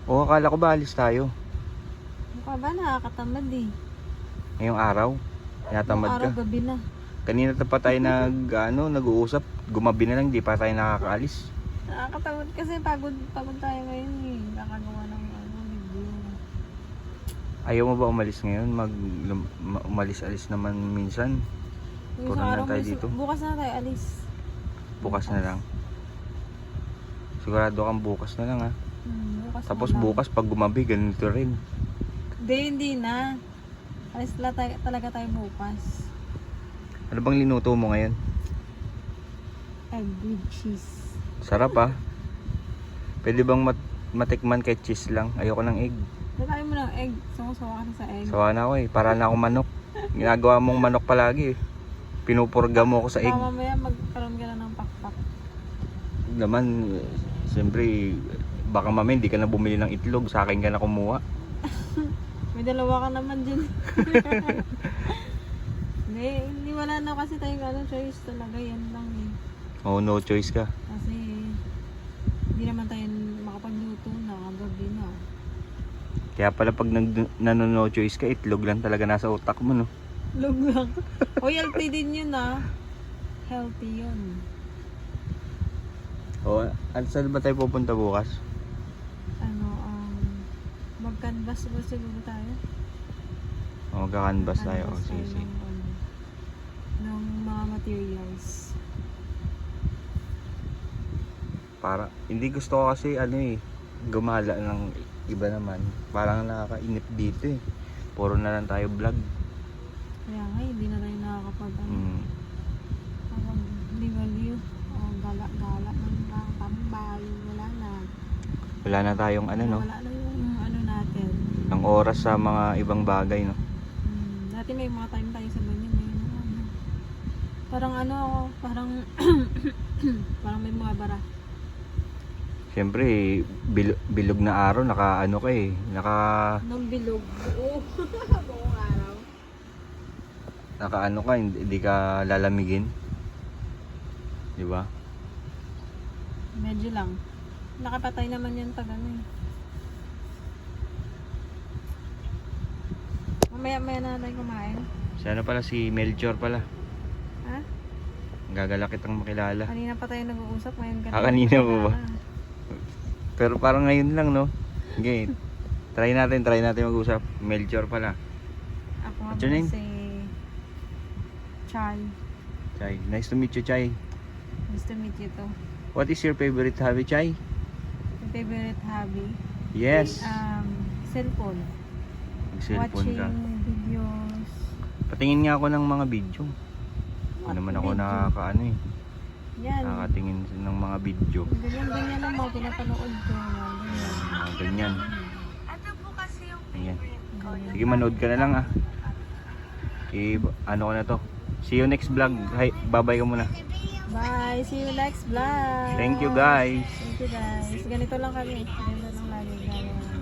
O akala ko ba alis tayo? Mukha ba nakakatamad eh. Ngayong araw? Tinatamad Araw, ka. gabi na. Kanina pa tayo nag-uusap. Gumabi na lang, di pa tayo nakakaalis. Nakakatamad kasi pagod tayo ngayon eh. Kakagawa ng review. Ayaw mo ba umalis ngayon? Umalis-alis naman minsan. Yung Puro isang na araw, tayo dito. bukas na tayo alis. Bukas na lang. Sigurado kang bukas na lang ha. Bukas Tapos na lang. bukas pag gumabi, ganito rin. Hindi na. Alis talaga tayo bukas. Ano bang linuto mo ngayon? Egg with cheese. Sarap ha. Pwede bang matikman kay cheese lang? Ayoko ng egg. Nakain mo ng egg. Sumusawa ka sa egg. Sawa na ako eh. Para na akong manok. Ginagawa mong manok palagi eh. Pinupurga mo ako sa egg. Mamaya magkaroon ka na ng pakpak. Naman, siyempre, baka mamaya hindi ka na bumili ng itlog. Sa akin ka na kumuha. May dalawa ka naman dyan. Hindi wala na kasi tayong choice talaga. Yan lang eh. Oh, no choice ka. Kasi hindi naman tayo makapagluto na gabi na. Kaya pala pag no choice ka, itlog lang talaga nasa utak mo, no? Log lang. O healthy din yun ah. Healthy yun. O, saan ba tayo pupunta bukas? Mag-canvas ba siguro tayo? O, magka-canvas tayo. O, Canvas tayo sige. ng mga materials. Para, hindi gusto ko kasi, gumala ng iba naman. Parang nakakainip dito eh. Puro na lang tayo vlog. Kaya nga, hindi na tayo nakakapag liwaliw. O gala-gala man lang. Tambay. Wala na. Wala na tayong no? Wala na yung natin. Ng oras sa mga ibang bagay, no? Dati may mga time tayo sa banyo. Parang parang parang may mga bara. Siyempre, bilog na araw, ka eh. Nung bilog. Oo. Buong araw. Ka, hindi ka lalamigin. Di ba? Medyo lang. Nakapatay naman yan pag eh. Mamaya na tayo kumain. Sana pala si Melchor pala. Ha? Gagala kitang makilala. Kanina pa tayo nag-uusap. Ngayon ka Kanina po ba? Pero parang ngayon lang, no? Okay. Try natin mag-usap. Melchor pala. Ako nga What's your name? si Chay. Chay. Nice to meet you, Chay. Nice to meet you too. What is your favorite hobby, Chay? My favorite hobby? Yes. Cellphone. Mag-cellphone Watching ka. videos. Patingin nga ako ng mga video. Hindi naman ako Video? Yan. nakakatingin ng mga video. Ganyan lang mga pinapanood ko. Ganyan. Ano po kasi yung Ayan. favorite ko? Sige, manood ka na lang ah. Ano ko na to. See you next vlog. Hi, bye-bye ka muna. Bye! See you next vlog! Thank you guys. Thank you guys. Ganito lang kami. Ganito lang lagi.